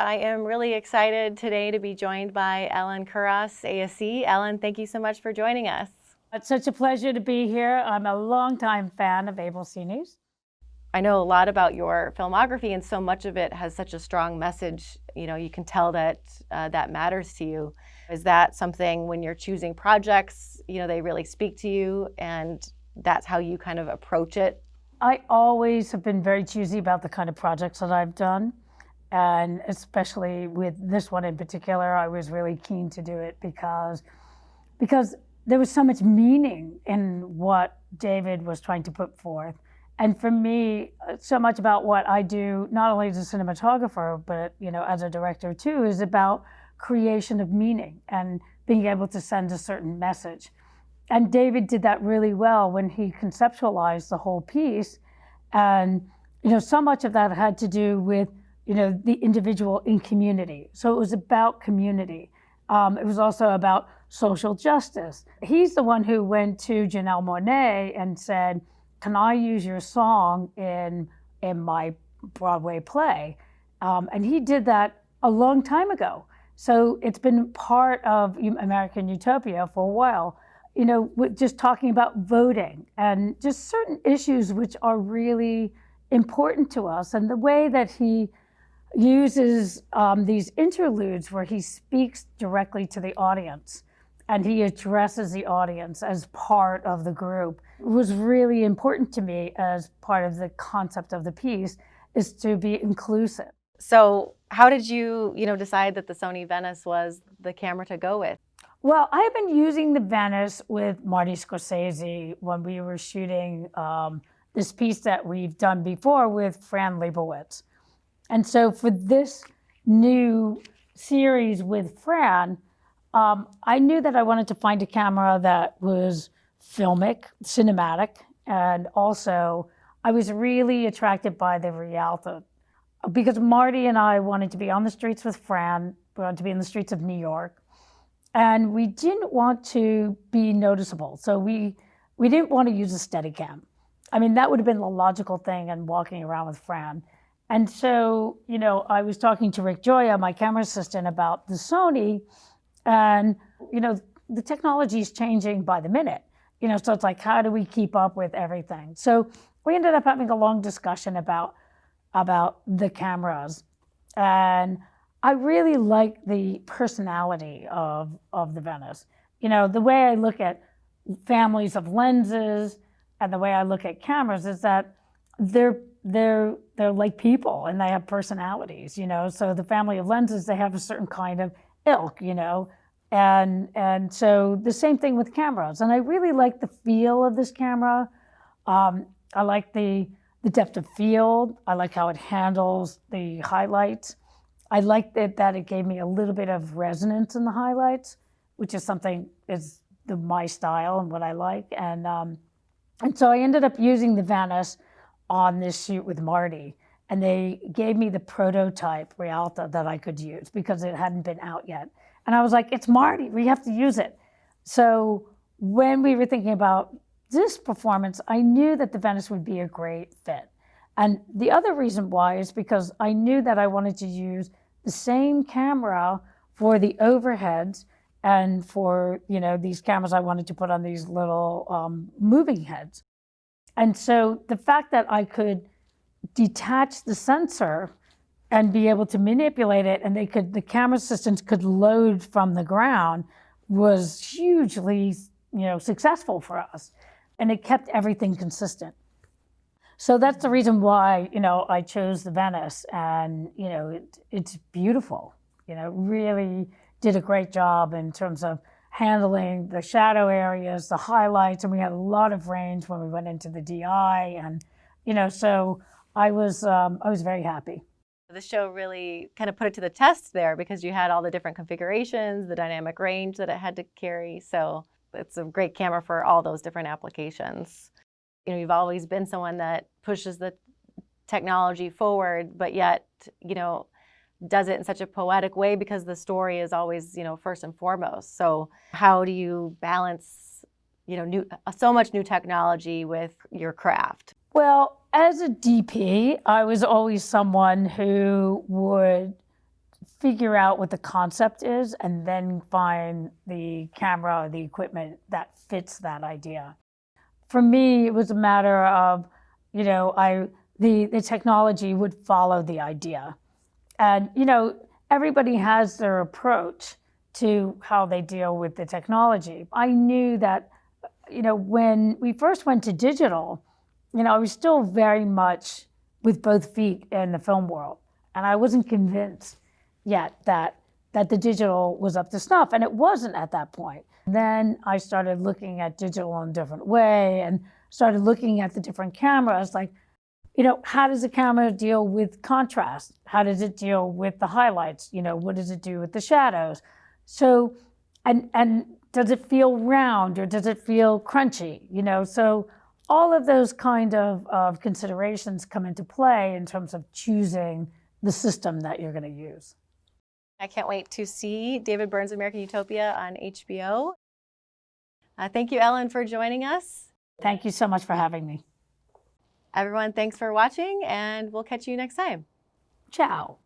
I am really excited today to be joined by Ellen Kuras, ASC. Ellen, thank you so much for joining us. It's such a pleasure to be here. I'm a longtime fan of AbelCine. I know a lot about your filmography, and so much of it has such a strong message. You can tell that that matters to you. Is that something when you're choosing projects, they really speak to you, and that's how you kind of approach it? I always have been very choosy about the kind of projects that I've done. And especially with this one in particular, I was really keen to do it because there was so much meaning in what David was trying to put forth. And for me, so much about what I do, not only as a cinematographer, but as a director too, is about creation of meaning and being able to send a certain message. And David did that really well when he conceptualized the whole piece. And so much of that had to do with the individual in community. So it was about community. It was also about social justice. He's the one who went to Janelle Monáe and said, "Can I use your song in my Broadway play?" And he did that a long time ago. So it's been part of American Utopia for a while. Just talking about voting and just certain issues which are really important to us, and the way that he uses these interludes where he speaks directly to the audience and he addresses the audience as part of the group was really important to me as part of the concept of the piece, is to be inclusive. So how did you, decide that the Sony Venice was the camera to go with? Well, I have been using the Venice with Marty Scorsese when we were shooting this piece that we've done before with Fran Lebowitz. And so for this new series with Fran, I knew that I wanted to find a camera that was filmic, cinematic, and also I was really attracted by the Rialto, because Marty and I wanted to be on the streets with Fran, we wanted to be in the streets of New York, and we didn't want to be noticeable. So we didn't want to use a Steadicam. I mean, that would have been the logical thing and walking around with Fran. And so, I was talking to Rick Joya, my camera assistant, about the Sony, and, the technology is changing by the minute, so it's like, how do we keep up with everything? So we ended up having a long discussion about the cameras. And I really like the personality of the Venice. The way I look at families of lenses and the way I look at cameras is that they're like people and they have personalities, so the family of lenses, they have a certain kind of ilk, and so the same thing with cameras. And I really like the feel of this camera. I like the depth of field. I like how it handles the highlights. I like that it gave me a little bit of resonance in the highlights, which is something is my style and what I like. And so I ended up using the Venice on this shoot with Marty, and they gave me the prototype Rialto that I could use because it hadn't been out yet. And I was like, it's Marty, we have to use it. So when we were thinking about this performance, I knew that the Venice would be a great fit. And the other reason why is because I knew that I wanted to use the same camera for the overheads and for these cameras I wanted to put on these little moving heads. And so the fact that I could detach the sensor and be able to manipulate it, and the camera systems could load from the ground, was hugely, successful for us. And it kept everything consistent. So that's the reason why, I chose the Venice, and, it's beautiful, really did a great job in terms of handling the shadow areas, the highlights, and we had a lot of range when we went into the DI, and so I was very happy. The show really kind of put it to the test there because you had all the different configurations, the dynamic range that it had to carry. So it's a great camera for all those different applications. You've always been someone that pushes the technology forward, but yet, does it in such a poetic way because the story is always, first and foremost. So how do you balance, so much new technology with your craft? Well, as a DP, I was always someone who would figure out what the concept is and then find the camera or the equipment that fits that idea. For me, it was a matter of, the technology would follow the idea. And, everybody has their approach to how they deal with the technology. I knew that, when we first went to digital, I was still very much with both feet in the film world. And I wasn't convinced yet that the digital was up to snuff. And it wasn't at that point. Then I started looking at digital in a different way and started looking at the different cameras. Like, how does a camera deal with contrast? How does it deal with the highlights? What does it do with the shadows? So, and does it feel round or does it feel crunchy? So all of those kind of considerations come into play in terms of choosing the system that you're going to use. I can't wait to see David Byrne's American Utopia on HBO. Thank you, Ellen, for joining us. Thank you so much for having me. Everyone, thanks for watching, and we'll catch you next time. Ciao.